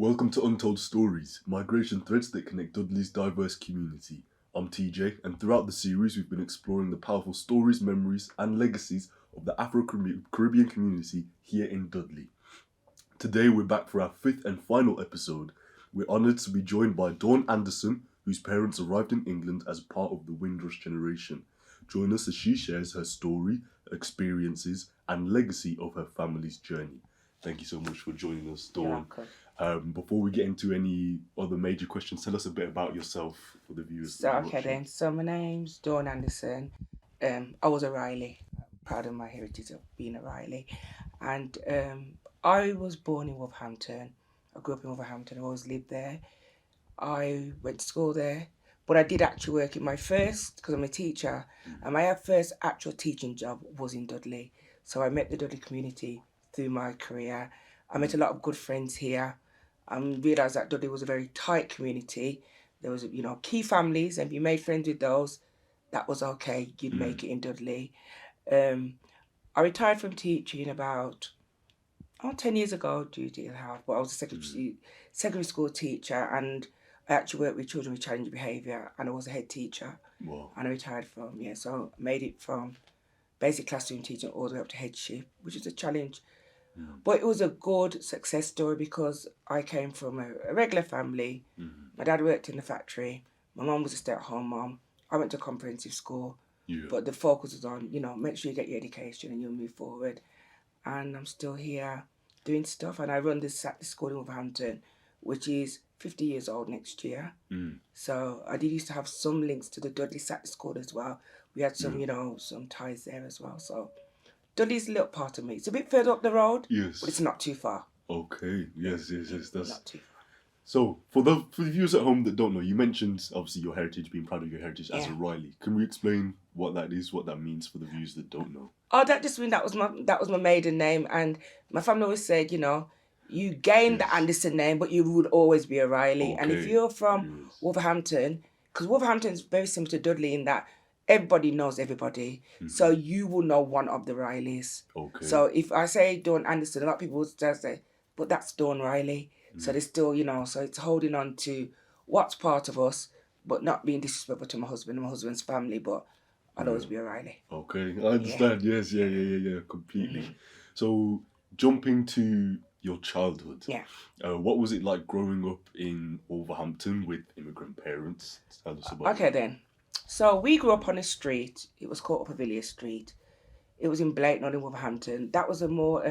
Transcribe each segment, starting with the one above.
Welcome to Untold Stories, migration threads that connect Dudley's diverse community. I'm TJ, and throughout the series we've been exploring the powerful stories, memories and legacies of the Afro-Caribbean community here in Dudley. Today we're back for our fifth and final episode. We're honoured to be joined by Dawn Anderson, whose parents arrived in England as part of the Windrush generation. Join us as she shares her story, experiences and legacy of her family's journey. Thank you so much for joining us, Dawn. You're welcome. Before we get into any other major questions, tell us a bit about yourself for the viewers. So my name's Dawn Anderson. I was a Riley. I'm proud of my heritage of being a Riley. And I was born in Wolverhampton. I grew up in Wolverhampton. I always lived there. I went to school there. But I did actually work in my first, because I'm a teacher, and my first actual teaching job was in Dudley. So I met the Dudley community through my career. I met a lot of good friends here. I realised that Dudley was a very tight community. There was, key families, and if you made friends with those, that was okay. You'd make it in Dudley. I retired from teaching about 10 years ago, due to health, but I was a secondary school teacher, and I actually worked with children with challenging behaviour, and I was a head teacher. Wow. And I retired so I made it from basic classroom teaching all the way up to headship, which is a challenge. But it was a good success story because I came from a regular family. My dad worked in the factory. My mum was a stay-at-home mum. I went to comprehensive school. But the focus was on, make sure you get your education and you'll move forward. And I'm still here doing stuff. And I run this Saturday school in Wolverhampton, which is 50 years old next year. So I did used to have some links to the Dudley Saturday school as well. We had some, some ties there as well. So Dudley's a little part of me. It's a bit further up the road, Yes. but it's not too far. Okay. Yes. That's not too far. So for the viewers at home that don't know, you mentioned obviously your heritage, being proud of your heritage as a Riley. Can we explain what that is, what that means for the viewers that don't know? Oh, that just means that was my maiden name, and my family always said, you gain the Anderson name, but you would always be a Riley. Okay. And if you're from Wolverhampton, because Wolverhampton is very similar to Dudley in that everybody knows everybody, so you will know one of the Rileys. Okay. So if I say Dawn Anderson, a lot of people would just say, but that's Dawn Riley. So there's still, so it's holding on to what's part of us, but not being disrespectful to my husband and my husband's family, but I'll always be a Riley. Okay, I understand. Yeah. Yes, yeah, completely. So jumping to your childhood. Yeah. What was it like growing up in Wolverhampton with immigrant parents? Tell us about Okay then. So we grew up on a street. It was called Upper Street. It was in Blake, not in Wolverhampton. That was a more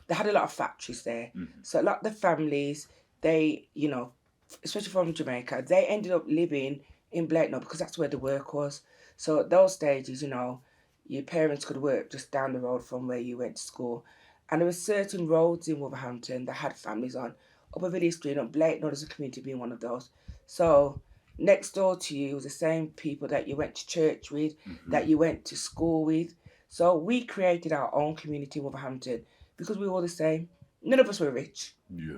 they had a lot of factories there. So a lot of the families, they, especially from Jamaica, they ended up living in Blakeney because that's where the work was. So at those stages, your parents could work just down the road from where you went to school. And there were certain roads in Wolverhampton that had families on. Upper Street and Blakeney as a community being one of those. So next door to you was the same people that you went to church with, that you went to school with. So we created our own community in Wolverhampton because we were all the same. None of us were rich. Yeah.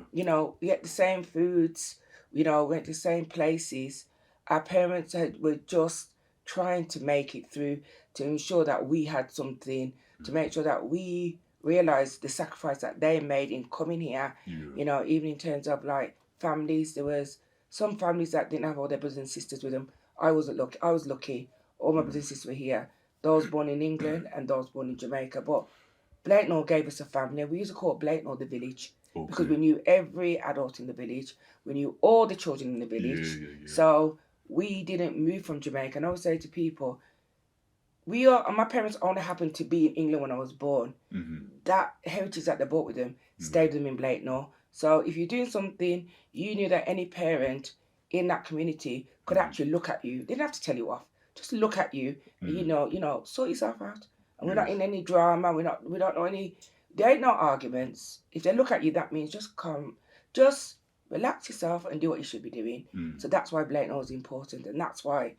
We ate the same foods, went to the same places. Our parents were just trying to make it through to ensure that we had something, to make sure that we realised the sacrifice that they made in coming here. Even in terms of like families, there was some families that didn't have all their brothers and sisters with them. I was lucky. All my brothers and sisters were here. Those born in England and those born in Jamaica. But Blakeney gave us a family. We used to call it Blakeney the village. Okay. Because we knew every adult in the village. We knew all the children in the village. Yeah. So we didn't move from Jamaica. And I would say to people, my parents only happened to be in England when I was born. That heritage that they brought with them stayed with them in Blakeney. So if you're doing something, you knew that any parent in that community could actually look at you. They didn't have to tell you off. Just look at you, and, sort yourself out. And we're not in any drama. We don't know any. There ain't no arguments. If they look at you, that means just relax yourself and do what you should be doing. So that's why Blakeney was important, and that's why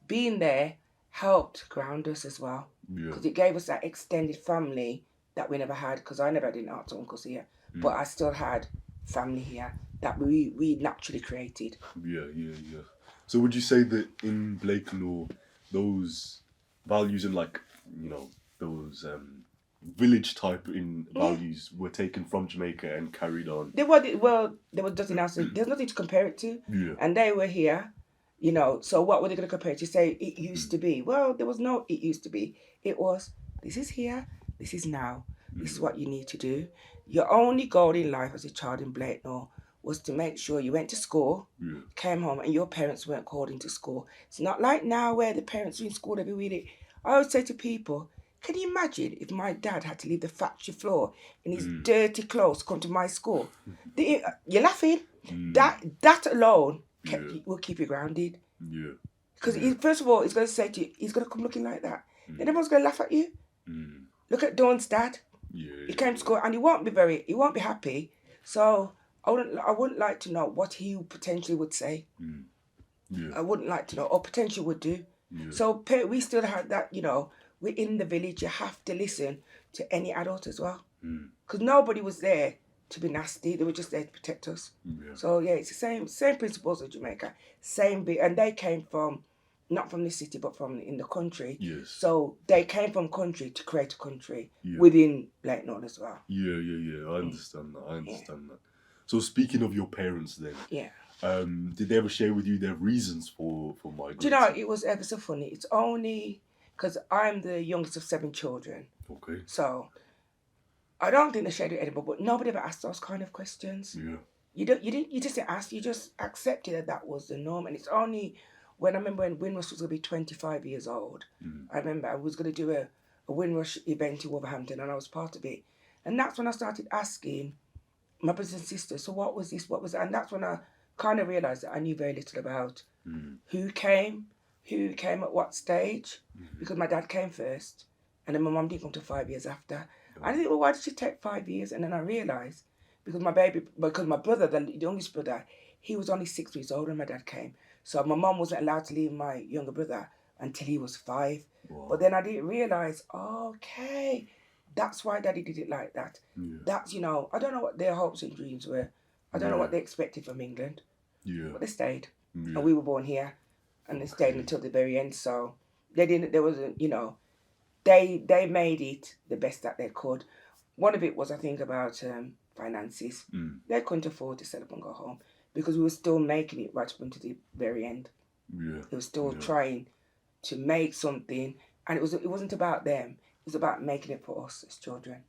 being there helped ground us as well. Because it gave us that extended family that we never had. Because I never had any aunts or uncles here, but I still had family here that we naturally created. Yeah. So would you say that in Blakeney, those values and those village type in values were taken from Jamaica and carried on. There was nothing else. There's nothing to compare it to. Yeah. And they were here, so what were they going to compare it to? Say it used to be. Well, there was no it used to be. It was, this is here, this is now. This is what you need to do. Your only goal in life as a child in Blakeney was to make sure you went to school, came home, and your parents weren't called into school. It's not like now where the parents are in school every week. I always say to people, can you imagine if my dad had to leave the factory floor in his dirty clothes, come to my school? You're laughing. That alone will keep you grounded. Yeah. Because first of all, he's going to say to you, he's going to come looking like that. Then everyone's going to laugh at you. Look at Dawn's dad. He came to school and he won't be happy. So I wouldn't like to know what he potentially would say. I wouldn't like to know, or potentially would do. So we still had that, we're in the village, you have to listen to any adult as well. Because nobody was there to be nasty, they were just there to protect us. So it's the same principles of Jamaica, same bit, and they came from, not from the city, but from in the country. Yes. So they came from country to create a country within Blakeney as well. Yeah. I understand that. So speaking of your parents then, did they ever share with you their reasons for migrating? Do you know, it was ever so funny. It's only because I'm the youngest of 7 children. Okay. So I don't think they shared it anymore, but nobody ever asked those kind of questions. Yeah. You just didn't ask, you just accepted that was the norm. And it's only when I remember when Windrush was going to be 25 years old, I remember I was going to do a Windrush event in Wolverhampton and I was part of it. And that's when I started asking my brothers and sisters, so what was this, what was that? And that's when I kind of realised that I knew very little about who came at what stage, because my dad came first and then my mum didn't come till 5 years after. I think, well, why did she take 5 years? And then I realised because my brother, the youngest brother, he was only 6 weeks old when my dad came. So my mum wasn't allowed to leave my younger brother until he was 5. Wow. But then I didn't realise, okay, that's why Daddy did it like that. That's, I don't know what their hopes and dreams were. I don't know what they expected from England. But they stayed. And we were born here. And they stayed until the very end. So they made it the best that they could. One of it was, I think, about finances. They couldn't afford to set up and go home because we were still making it right up until the very end. They were still trying to make something, and it wasn't about them. It was about making it for us as children.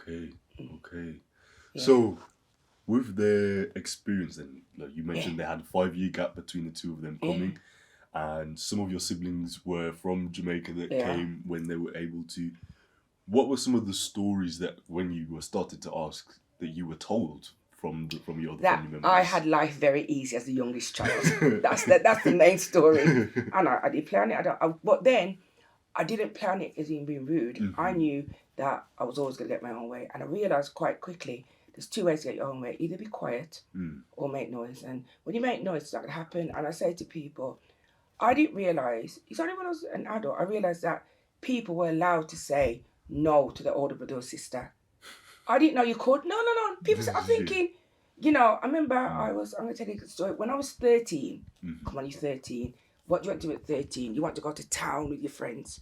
Okay. So, with their experience, then, like you mentioned, they had a 5-year gap between the two of them coming, and some of your siblings were from Jamaica that came when they were able to. What were some of the stories that, when you were started to ask, that you were told from your other family members? I had life very easy as the youngest child. That's the main story. And I did plan it. But then I didn't plan it as in being rude. I knew that I was always going to get my own way. And I realised quite quickly there's 2 ways to get your own way. Either be quiet or make noise. And when you make noise, it's not going to happen. And I say to people, I didn't realise, it's only when I was an adult, I realised that people were allowed to say no to their older brother or sister. I didn't know you could. No. People say, I'm thinking, I remember I'm going to tell you a story. When I was 13, come on, you're 13. What do you want to do at 13? You want to go to town with your friends?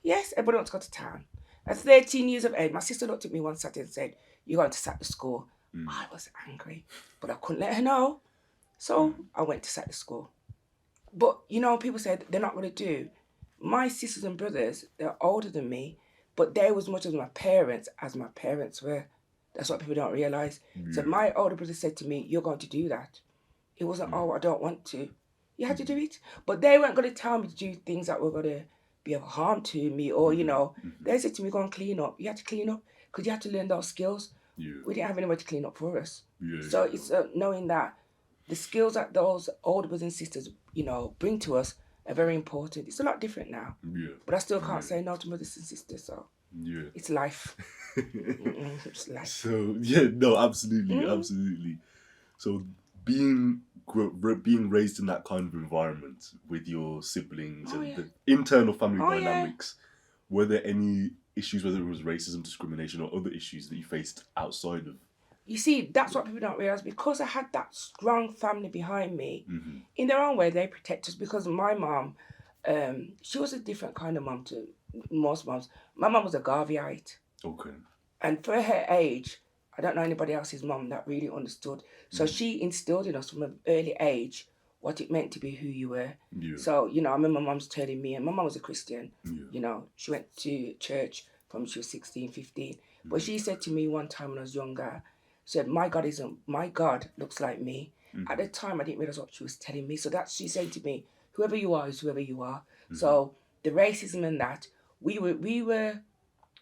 Yes, everybody wants to go to town. At 13 years of age, my sister looked at me one Saturday and said, you're going to sack the school. I was angry, but I couldn't let her know. So I went to sack the school. But, people said they're not going to do. My sisters and brothers, they're older than me, but they were as much as my parents were. That's what people don't realise. So my older brother said to me, you're going to do that. It wasn't, I don't want to. You had to do it. But they weren't going to tell me to do things that were going to be of harm to me or, They said to me, go and clean up. You had to clean up because you had to learn those skills. We didn't have anywhere to clean up for us. So it's knowing that the skills that those older brothers and sisters, bring to us are very important. It's a lot different now. But I still can't say no to brothers and sisters, so it's life. It's life. So, absolutely. So being raised in that kind of environment with your siblings and the internal family dynamics, were there any issues, whether it was racism, discrimination, or other issues that you faced outside of? You see, that's what people don't realise. Because I had that strong family behind me, in their own way, they protect us. Because my mom, she was a different kind of mom to most mums. My mum was a Garveyite. Okay. And for her age, I don't know anybody else's mum that really understood. So she instilled in us from an early age what it meant to be who you were. Yeah. So, I remember my mum's telling me, and my mum was a Christian, Yeah. she went to church from she was 16, 15. But she said to me one time when I was younger, she said, my God looks like me. At the time, I didn't realize what she was telling me. So that she said to me, whoever you are is whoever you are. So the racism and that, we were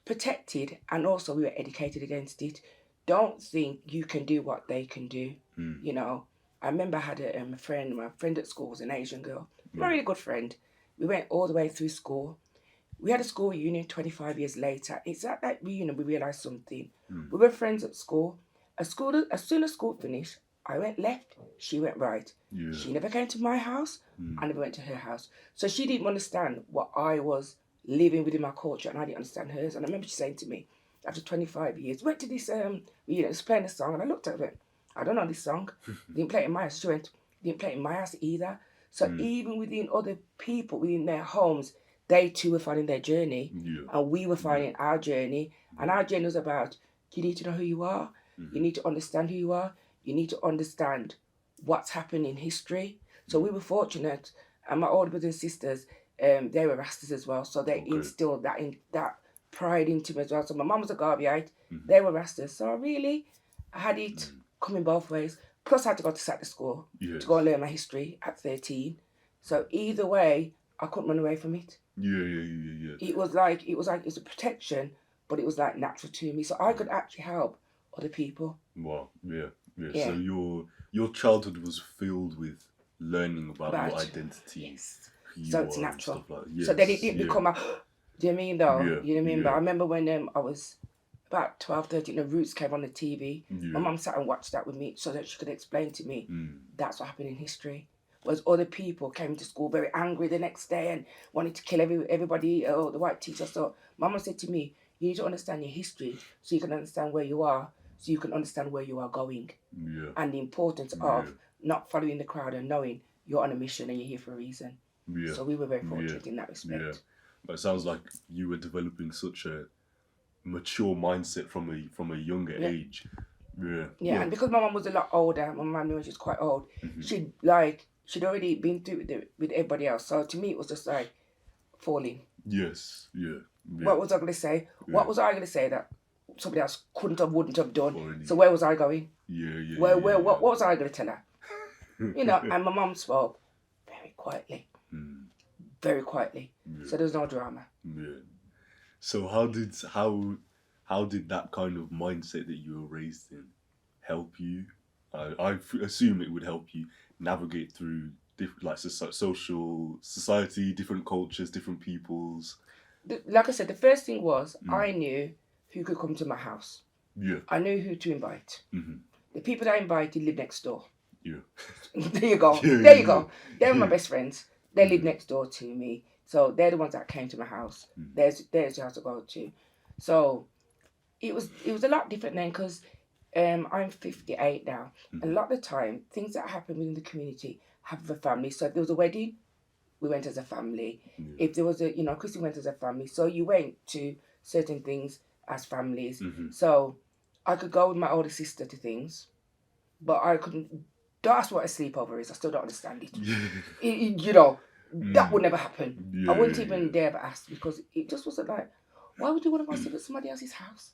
protected, and also we were educated against it. Don't think you can do what they can do. I remember I had a friend. My friend at school was an Asian girl, a really good friend. We went all the way through school. We had a school reunion 25 years later. It's at that reunion we realised something. We were friends at school. As soon as school finished, I went left, she went right. Yeah. She never came to my house, I never went to her house. So she didn't understand what I was living within my culture, and I didn't understand hers. And I remember she saying to me, after 25 years, went to this, it's playing a song, and I looked at her, I don't know this song. Didn't play it in my house. She went, didn't play it in my house either. So even within other people, within their homes, they too were finding their journey, and we were finding our journey. And our journey was about, you need to know who you are, you need to understand who you are, you need to understand what's happened in history. So we were fortunate, and my older brothers and sisters, they were Rastas as well, so they instilled that pride into me as well. So my mum was a Garveyite, they were Rastas, so I had it coming both ways. Plus I had to go to Saturday school to go and learn my history at 13. So either way, I couldn't run away from it. Yeah. It was a protection, but it was like natural to me, so I could actually help other people. Wow. Yeah. So your childhood was filled with learning about your identity. Yes. So it's natural. And stuff like that. Yes. So then it didn't become a. Do you mean though? Yeah. You know what I mean? But I remember when I was about 12, 13, the Roots came on the TV. My mum sat and watched that with me so that she could explain to me that's what happened in history. Whereas other people came to school very angry the next day and wanted to kill everybody, the white teacher. So Mama said to me, you need to understand your history so you can understand where you are, so you can understand where you are going. Yeah. And the importance of not following the crowd and knowing you're on a mission and you're here for a reason. Yeah. So we were very fortunate in that respect. Yeah. But it sounds like you were developing such a mature mindset from a younger age. Yeah. And because my mum was a lot older, my mum knew she was quite old, she'd already been through with everybody else. So to me it was just like falling. Yes. Yeah. What was I going to say? What was I going to say that somebody else wouldn't have done? Already. So where was I going? What was I going to tell her? And my mum spoke very quietly. Very quietly. So there was no drama. Yeah. So how did that kind of mindset that you were raised in help you? I assume it would help you navigate through different, like society, different cultures, different peoples. Like I said, the first thing was I knew who could come to my house. Yeah. I knew who to invite. The people that I invited lived next door. Yeah. There you go. There you go. They were my best friends. They live next door to me. So they're the ones that came to my house. There's the house to go to. So it was a lot different then because I'm 58 now. A lot of the time, things that happen within the community happen for family. So if there was a wedding, we went as a family. If there was Christy went as a family. So you went to certain things as families. So I could go with my older sister to things, but I couldn't. Don't ask what a sleepover is. I still don't understand it. That would never happen. I wouldn't even dare ever ask because it just wasn't like, why would you want to go sleep at somebody else's house?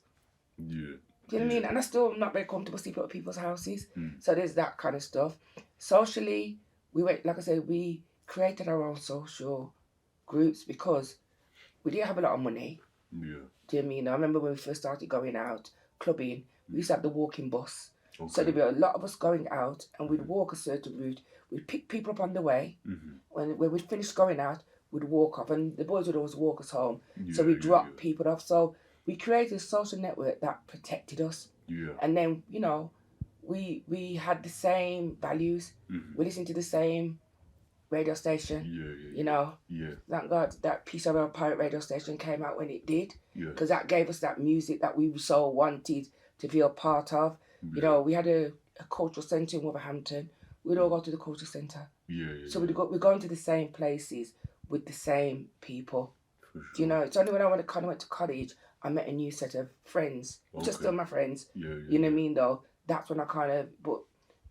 Yeah. Do you know what I mean? And I'm still not very comfortable sleeping at people's houses. So there's that kind of stuff. Socially, we created our own social groups because we didn't have a lot of money. Yeah. Do you know what I mean? I remember when we first started going out clubbing, we used to have the walking bus. Okay. So there'd be a lot of us going out and we'd walk a certain route. We'd pick people up on the way. When we'd finished going out, we'd walk off and the boys would always walk us home. So we'd drop people off. So we created a social network that protected us. Yeah. And then, we had the same values. We listened to the same radio station. Yeah. Thank God that Peace of Our Pirate radio station came out when it did. Because that gave us that music that we so wanted to feel part of. We had a cultural centre in Wolverhampton. We'd all go to the cultural centre. So we'd go into the same places with the same people. For Do you sure. know? It's only when I went to college, I met a new set of friends, which are Okay. still my friends. Yeah, You know what I yeah, mean? Though that's when I kind of, but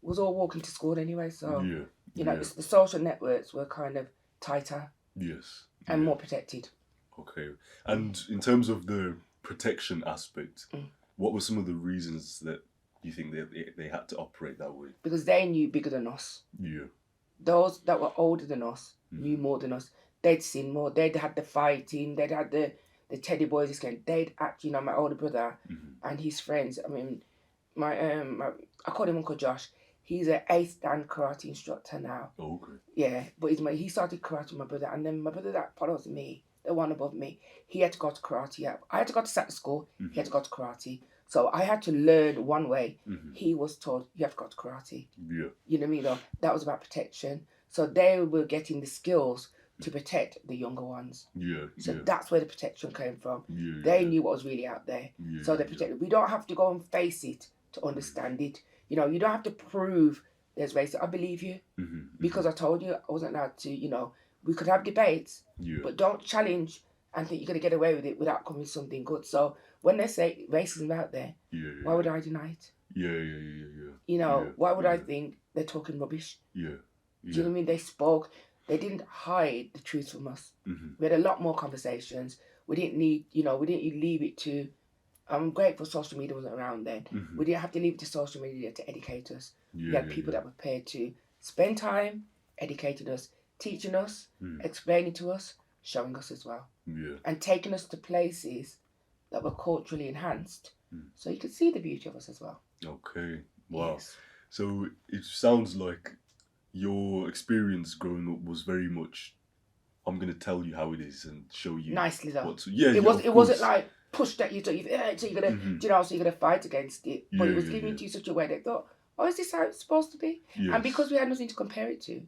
was all walking to school anyway. So yeah. you know, Yeah. it's the social networks were kind of tighter Yes. and Yeah. more protected. Okay. And in terms of the protection aspect, Mm. what were some of the reasons that you think they had to operate that way? Because they knew bigger than us. Yeah. Those that were older than us knew Mhm. more than us. They'd seen more. They'd had the fighting. They'd had the teddy boys. This game. They'd actually, you know, my older brother Mhm. and his friends. I mean, my I call him Uncle Josh. He's an 8th dan karate instructor now. Oh, okay. Yeah, but he started karate with my brother, and then my brother that follows me, the one above me, he had to go to karate. Yeah, I had to go to Saturday school. He had to go to karate. So I had to learn one way. Mhm. He was told you have to go to karate. Yeah. You know what I mean? Though that was about protection. So they were getting the skills to protect the younger ones. Yeah. So Yeah. that's where the protection came from. Yeah. They Yeah. knew what was really out there. Yeah. So they yeah. protected. We don't have to go and face it to understand it. You know, you don't have to prove there's racism. I believe you Mhm. because I told you I wasn't allowed to. You know, we could have debates, Yeah. but don't challenge and think you're going to get away with it without coming with something good. So when they say racism out there, Yeah. why would I deny it? Yeah. Yeah. Yeah. Yeah. You know, Yeah. why would I yeah. think they're talking rubbish? Yeah. Do you know Yeah. what I mean? They spoke. They didn't hide the truth from us. Mhm. We had a lot more conversations. We didn't need, you know, we didn't leave it to. I'm grateful social media wasn't around then. Mhm. We didn't have to leave it to social media to educate us. Yeah. We had yeah, people yeah. that were prepared to spend time educating us, teaching us, Mm. explaining to us, showing us as well, Yeah. and taking us to places that were culturally enhanced, Mm. so you could see the beauty of us as well. Okay. Wow. Yes. So it sounds like your experience growing up was very much, I'm gonna tell you how it is and show you Nicely though. what to. Yeah. It yeah, was. of It wasn't course. like pushed at you, so you're gonna, Mhm. you know, so you're gonna fight against it. But Yeah, it was yeah, given yeah. to you such a way that thought, oh, is this how it's supposed to be? Yes. And because we had nothing to compare it to,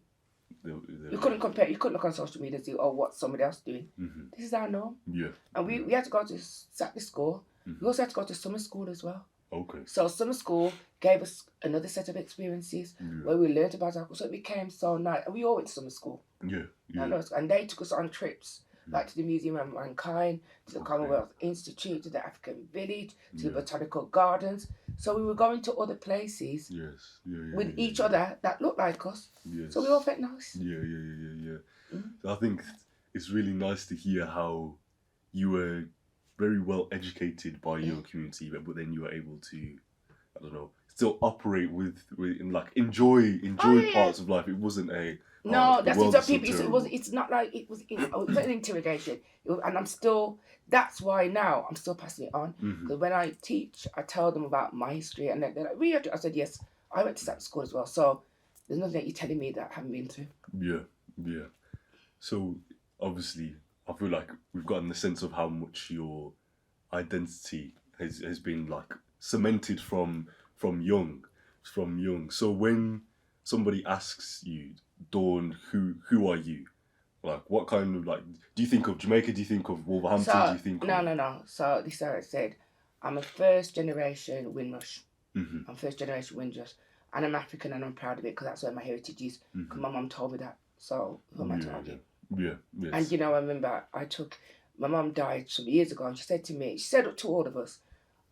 They- you couldn't compare. You couldn't look on social media and see, oh, what's somebody else doing. Mhm. This is our norm. Yeah. And we had to go to Saturday school. Mhm. We also had to go to summer school as well. Okay. So summer school gave us another set of experiences Yeah. where we learned about our. So it became so nice. And we all went to summer school. Yeah. And Yeah. they took us on trips, like to the Museum of Mankind, to the Okay. Commonwealth Institute, to the African Village, to the Yeah. Botanical Gardens. So we were going to other places Yes. Yeah. Yeah. with yeah, each yeah. other that looked like us. Yes. So we all felt nice. Yeah. Yeah. Yeah. Yeah. Yeah. Mhm. So I think it's really nice to hear how you were very well educated by your community, but then you were able to, I don't know, still operate with and like enjoy yeah. parts of life. It wasn't a No, the that's world it. is so People. terrible. It's not like it was an interrogation. And I'm still. That's why now I'm still passing it on. Mhm. Because when I teach, I tell them about my history, and they're like, "We have to." I said, "Yes, I went to that school as well." So there's nothing that you're telling me that I haven't been through. Yeah, yeah. So obviously, I feel like we've gotten the sense of how much your identity has been like cemented from young. So when somebody asks you, Dawn, who are you? Like, what kind of, like, do you think of Jamaica? Do you think of Wolverhampton? So do you think no, of... no. So this is how I said, I'm a first generation Windrush. Mhm. I'm first generation Windrush, and I'm African, and I'm proud of it because that's where my heritage is. Because my mum told me that. So who am I to argue? Yeah, yes. And you know, I remember my mum died some years ago, and she said to all of us,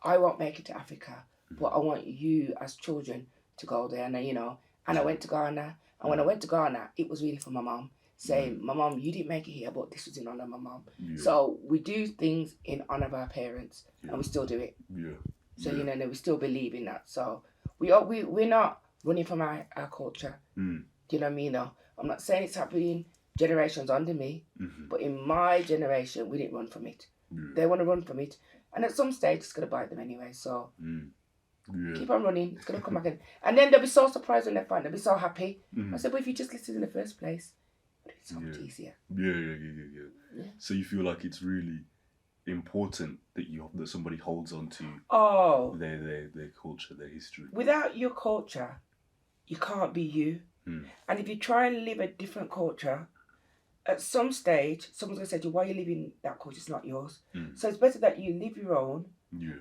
I won't make it to Africa, but I want you as children to go there. And you know, and I went to Ghana, and when I went to Ghana, it was really for my mum, saying, my mum, you didn't make it here, but this was in honour of my mum. Yeah. So we do things in honour of our parents, and we still do it. Yeah. So yeah. you know, we still believe in that. So we're not running from our culture. Mm. Do you know what I mean? Though I'm not saying it's happening generations under me, but in my generation, we didn't run from it. Yeah. They want to run from it, and at some stage, it's gonna bite them anyway. So Yeah. keep on running. It's gonna come back in, and then they'll be so surprised when they find. They'll be so happy. I said, well, if you just listened in the first place, it's so much easier. Yeah. So you feel like it's really important that that somebody holds on to their culture, their history. Without your culture, you can't be you. And if you try and live a different culture, at some stage, someone's going to say to you, why are you living that culture? It's not yours. So it's better that you live your own,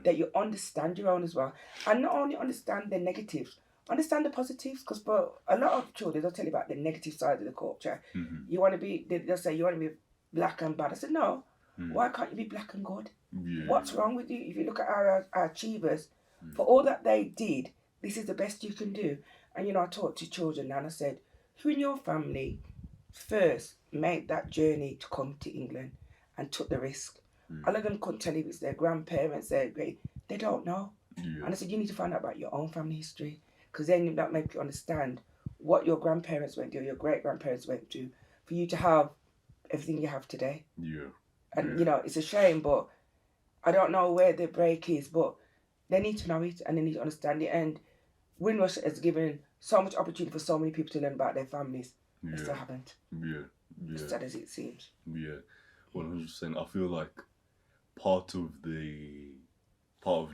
that you understand your own as well. And not only understand the negatives, understand the positives. Because for a lot of children, they'll tell you about the negative side of the culture. You want to be, they'll say, you want to be black and bad. I said, no, Why can't you be black and good? Yeah. What's wrong with you? If you look at our achievers, for all that they did, this is the best you can do. And I talk to children now and I said, who in your family first made that journey to come to England and took the risk? All of them couldn't tell you if it's their grandparents, their great. They don't know. Yeah. And I said, you need to find out about your own family history, because then that makes you understand what your grandparents went through, your great grandparents went through, for you to have everything you have today. Yeah. And it's a shame, but I don't know where the break is, but they need to know it and they need to understand it. And Windrush has given so much opportunity for so many people to learn about their families. They still haven't. Yeah. As sad as it seems. Yeah. 100%. I feel like part of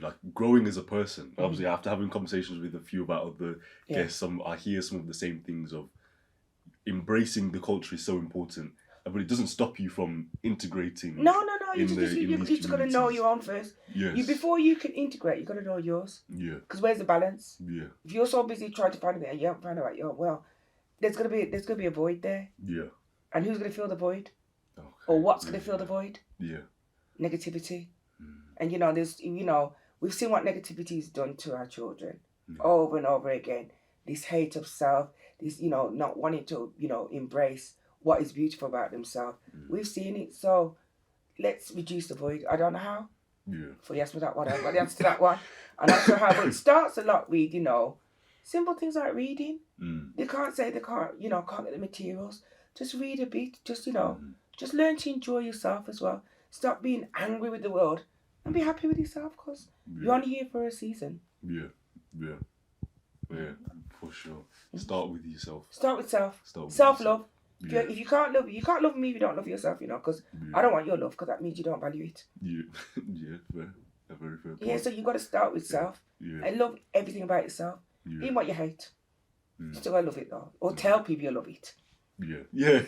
like growing as a person. Obviously, after having conversations with a few about other guests, I hear some of the same things of embracing the culture is so important, but it doesn't stop you from integrating. No. You just got to know your own first. Yes. Before you can integrate, you got to know yours. Yeah. Because where's the balance? Yeah. If you're so busy trying to find it and you haven't found out your well, there's gonna be a void there. Yeah. And who's gonna fill the void? Okay. Or what's gonna fill the void? Yeah. Negativity. And there's we've seen what negativity has done to our children over and over again. This hate of self, this not wanting to embrace what is beautiful about themselves. We've seen it, so let's reduce the void. I don't know how. Yeah. So you asked me that one, I've got the answer to that one. I'm not sure how, but it starts a lot with simple things like reading. They can't say they can't get the materials. Just read a bit. Just just learn to enjoy yourself as well. Stop being angry with the world and be happy with yourself, because you're only here for a season. Yeah, for sure. Start with yourself. Start with self. Self-love. Yeah. If you can't love me if you don't love yourself, because I don't want your love, because that means you don't value it. Yeah, fair. A very fair point. Yeah, so you got to start with self. Yeah. And love everything about yourself. Even what you hate. You still gotta love it though. Or tell people you love it. Yeah.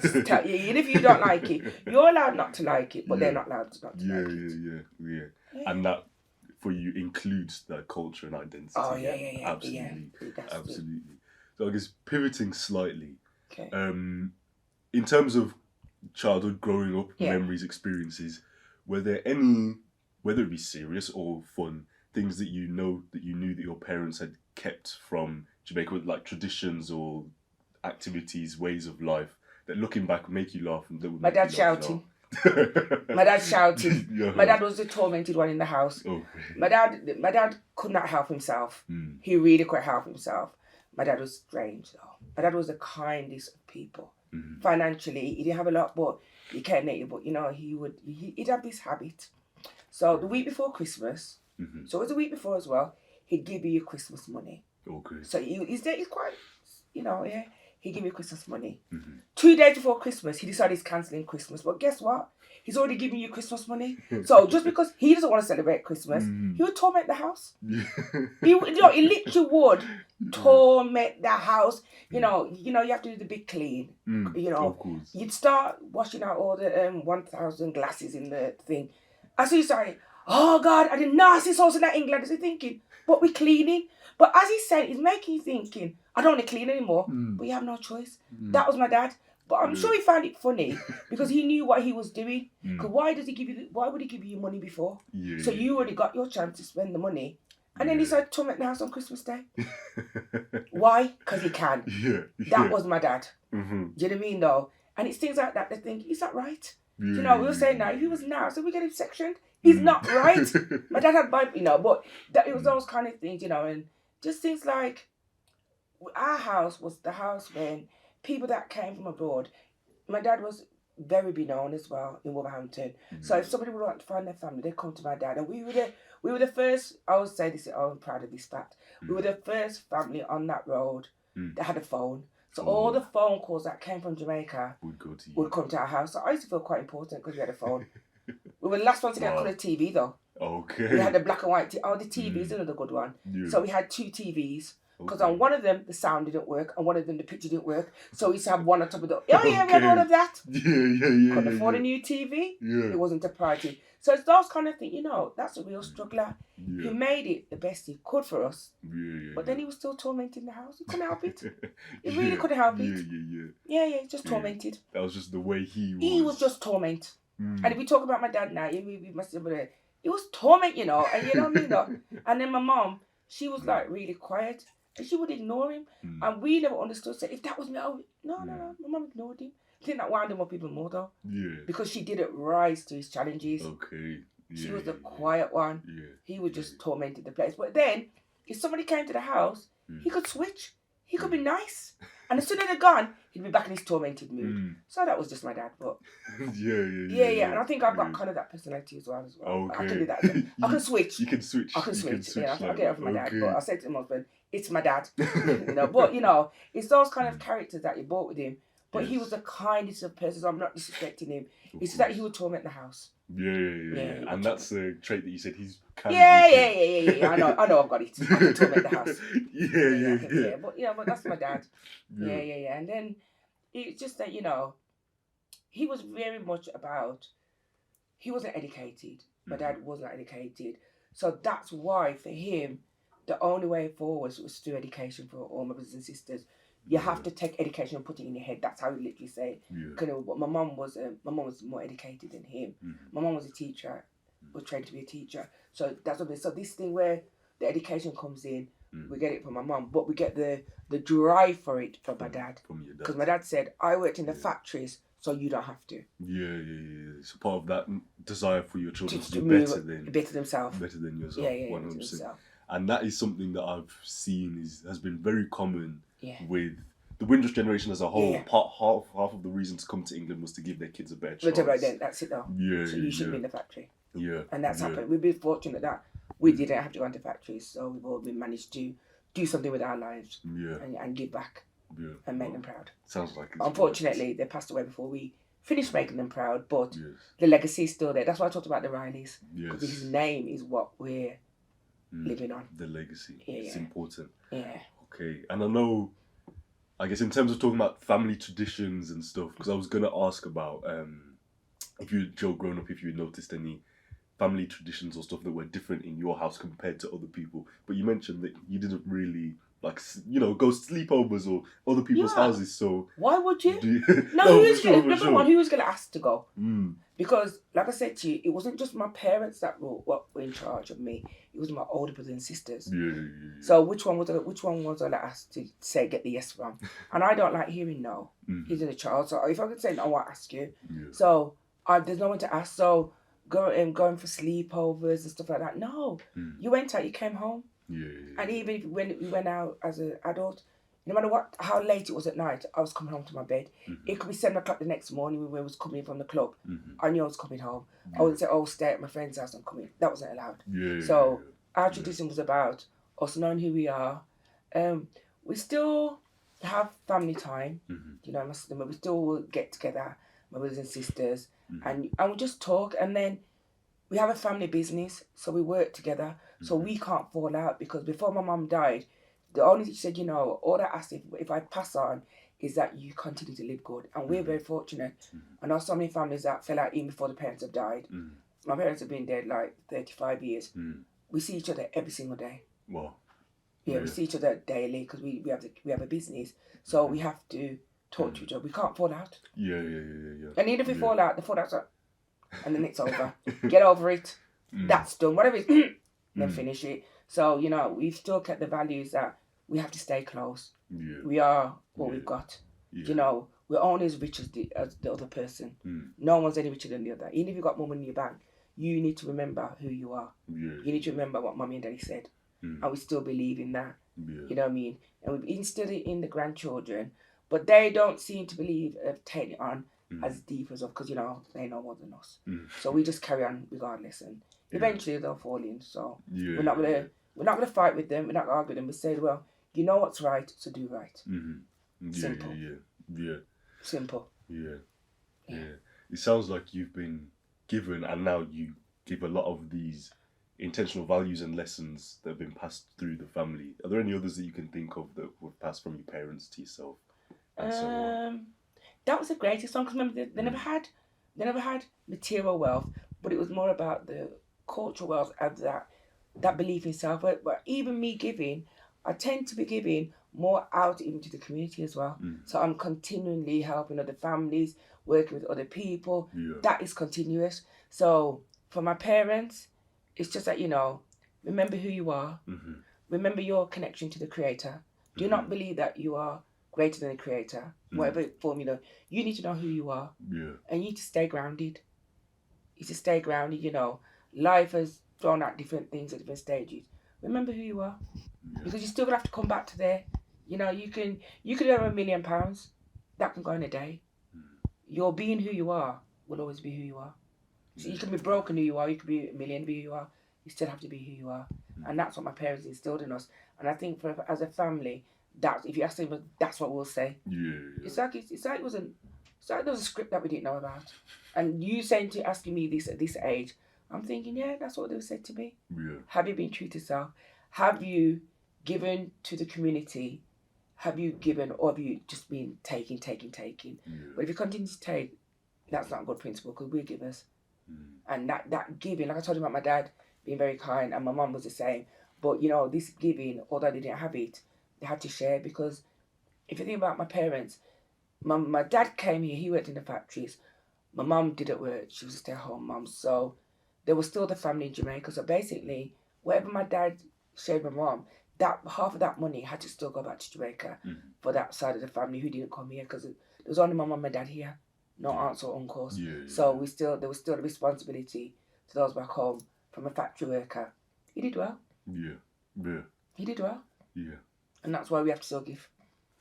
Even if you don't like it, you're allowed not to like it, but they're not allowed not to like it. Yeah. And that for you includes that culture and identity. Oh yeah. Absolutely. So I guess pivoting slightly. Okay. In terms of childhood, growing up, memories, experiences, were there any, whether it be serious or fun, things that you knew that your parents had kept from Jamaica, with like traditions or activities, ways of life that looking back make you laugh? And that would My dad shouting. My dad shouting. My dad was the tormented one in the house. Okay. My dad could not help himself. He really couldn't help himself. My dad was strange though. My dad was the kindest of people. Financially, he didn't have a lot, but he cared native. But he'd have this habit. So the week before Christmas, so it was the week before as well, he'd give you your Christmas money. Okay. So he's quite, he'd give you Christmas money. 2 days before Christmas, he decided he's cancelling Christmas. But guess what? He's already giving you Christmas money. So just because he doesn't want to celebrate Christmas, he would torment the house. He literally would torment the house. You have to do the big clean. Of course. You'd start washing out all the 1,000 glasses in the thing. And so you say, oh God, I did nasty sauce in that England. Is he thinking, but we're cleaning? But as he said, it's making you thinking, I don't want to clean anymore. But you have no choice. That was my dad. But I'm sure he found it funny because he knew what he was doing. Because why would he give you money before? So you already got your chance to spend the money. And then he decided to torment the house on Christmas Day. Why? Because he can. That was my dad. Do you know what I mean though? And it's things like that they think, is that right? We were saying now, if he was now, so we get him sectioned. He's not right. My dad had but it was those kind of things, and just things like our house was the house when people that came from abroad, my dad was very known as well in Wolverhampton. So if somebody would want to find their family, they'd come to my dad. And we were the first, I would say this, I'm proud of this fact, we were the first family on that road that had a phone. So all the phone calls that came from Jamaica would come to our house. So I used to feel quite important because we had a phone. We were the last ones to get colour TV though. Okay. We had a black and white the TV is another good one. So we had 2 TVs. Because on one of them, the sound didn't work, and one of them, the picture didn't work. So we used to have one on top of the... we had all of that. Couldn't afford a new TV. It wasn't a priority. So it's those kind of things, that's a real struggler. He made it the best he could for us. But then he was still tormenting the house. He couldn't help it. He really couldn't help it. Yeah, just tormented. That was just the way he was. He was just torment. And if we talk about my dad now, we must have it was torment, you know, and you know what I mean? Though? And then my mom, she was like really quiet, and she would ignore him, and we never understood. So if that was me, no, my mom ignored him. I think that wound him up even more though. Yeah. Because she didn't rise to his challenges. Okay. Yeah, she was the quiet one. Yeah. He would just tormented the place. But then, if somebody came to the house, he could switch. He could be nice. And as soon as they're gone, he'd be back in his tormented mood. So that was just my dad. But yeah. And I think I've got kind of that personality as well. Okay. I can do that. I can switch. You can switch. I can switch. Yeah, like I get over my dad. But I said to my husband, it's my dad. You know, but you know, it's those kind of characters that you brought with him. But he was the kindest of persons. I'm not disrespecting him. It's that he would torment the house. Yeah. And that's a trait that you said he's kind Yeah. I know I've got it. I can torment the house. Yeah. But that's my dad. Yeah. And then it's just that, you know, he was very much about, he wasn't educated. My dad wasn't educated. So that's why for him, the only way forward was through education for all my brothers and sisters. You have to take education and put it in your head. That's how he literally say it. But my mum was more educated than him. My mum was a teacher, was trained to be a teacher. So that's what it is. So this thing where the education comes in, we get it from my mum, but we get the drive for it from my dad. From your dad. Because my dad said, I worked in the factories, so you don't have to. Yeah. It's part of that desire for your children to be better themselves. Better than yourself. Yeah, 100%. And that is something that I've seen has been very common with the Windrush generation as a whole. Half of the reason to come to England was to give their kids a better chance. Right then, that's it though. So you should be in the factory. And that's happened. We've been fortunate that we didn't have to go into factories, so we've all been managed to do something with our lives and give back and make them proud. Sounds like it's unfortunately they passed away before we finished making them proud, but the legacy is still there. That's why I talked about the Rileys. Because his name is what we're living on. The legacy. It's important. Yeah. Okay. And I guess in terms of talking about family traditions and stuff, because I was going to ask about if you, Joe, growing up, if you noticed any family traditions or stuff that were different in your house compared to other people. But you mentioned that you didn't really, go sleepovers or other people's houses. So why would you? Who was going to ask to go? Because, like I said to you, it wasn't just my parents that were in charge of me. It was my older brothers and sisters. So which one was I asked to say get the yes from? And I don't like hearing no. He's a child, so if I could say no, I won't ask you. So there's no one to ask. So going for sleepovers and stuff like that. No, you went out, you came home. And even when we went out as an adult, no matter how late it was at night, I was coming home to my bed. It could be 7 o'clock the next morning when I was coming from the club. I knew I was coming home. I wouldn't say, stay at my friend's house, I'm coming. That wasn't allowed. So our tradition was about us knowing who we are. We still have family time. You know, we still get together, my brothers and sisters, and we just talk. And then we have a family business, so we work together. So we can't fall out, because before my mum died, the only thing she said, all I asked if I pass on is that you continue to live good. And we're very fortunate. I know so many families that fell out even before the parents have died. My parents have been dead like 35 years. We see each other every single day. Wow. Yeah, we see each other daily because we have a business. So we have to talk to each other. We can't fall out. Yeah. And even if we fall out, the fallout's like, and then it's over. Get over it. That's done. Whatever it is, then finish it. So, we've still kept the values that we have to stay close. We are what we've got. We're only as rich as the other person. No one's any richer than the other. Even if you've got more money in your bank, you need to remember who you are. You need to remember what Mummy and Daddy said. And we still believe in that. You know what I mean? And we've instilled it in the grandchildren, but they don't seem to believe of taking it on as deep as us, because, they know more than us. So we just carry on regardless, and eventually they'll fall in. So we're not gonna fight with them. We're not gonna argue with them. We say, well, you know what's right, so do right. Simple. Simple. Yeah. It sounds like you've been given, and now you give a lot of these intentional values and lessons that have been passed through the family. Are there any others that you can think of that were passed from your parents to yourself? And so on? That was the greatest one, because remember they never had material wealth, but it was more about the cultural wealth of that belief in self. But even me giving, I tend to be giving more out even to the community as well. So I'm continually helping other families, working with other people. Yeah. That is continuous. So for my parents, it's just that, remember who you are. Mm-hmm. Remember your connection to the Creator. Do not believe that you are greater than the Creator, whatever form you need to know who you are. Yeah. And you need to stay grounded. You need to stay grounded, Life has thrown out different things at different stages. Remember who you are. Yeah. Because you're still going to have to come back to there. You could have £1 million. That can go in a day. Your being who you are will always be who you are. So you can be broken who you are, you can be a million, be who you are. You still have to be who you are. And that's what my parents instilled in us. And I think as a family, that if you ask them, that's what we'll say. Yeah. It's like there was a script that we didn't know about. And you asking me this at this age, I'm thinking, yeah, that's what they said to me. Yeah. Have you been true to self? Have you given to the community? Have you given, or have you just been taking? Yeah. But if you continue to take, that's not a good principle, because we're givers. And that giving, like I told you about my dad being very kind, and my mum was the same. But this giving, although they didn't have it, they had to share. Because if you think about my parents, my dad came here, he worked in the factories. My mum didn't work, she was a stay-at-home mum. So there was still the family in Jamaica. So basically, whatever my dad shared with my mum, that half of that money had to still go back to Jamaica for that side of the family who didn't come here, because there was only my mum and my dad here, no aunts or uncles. So there was still a responsibility to those back home from a factory worker. He did well. Yeah. He did well. Yeah. And that's why we have to still give,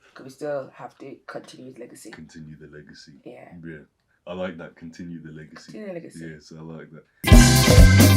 because we still have to continue his legacy. Continue the legacy. Yeah. Yeah. I like that. Continue the legacy. Continue the legacy. Yes, I like that.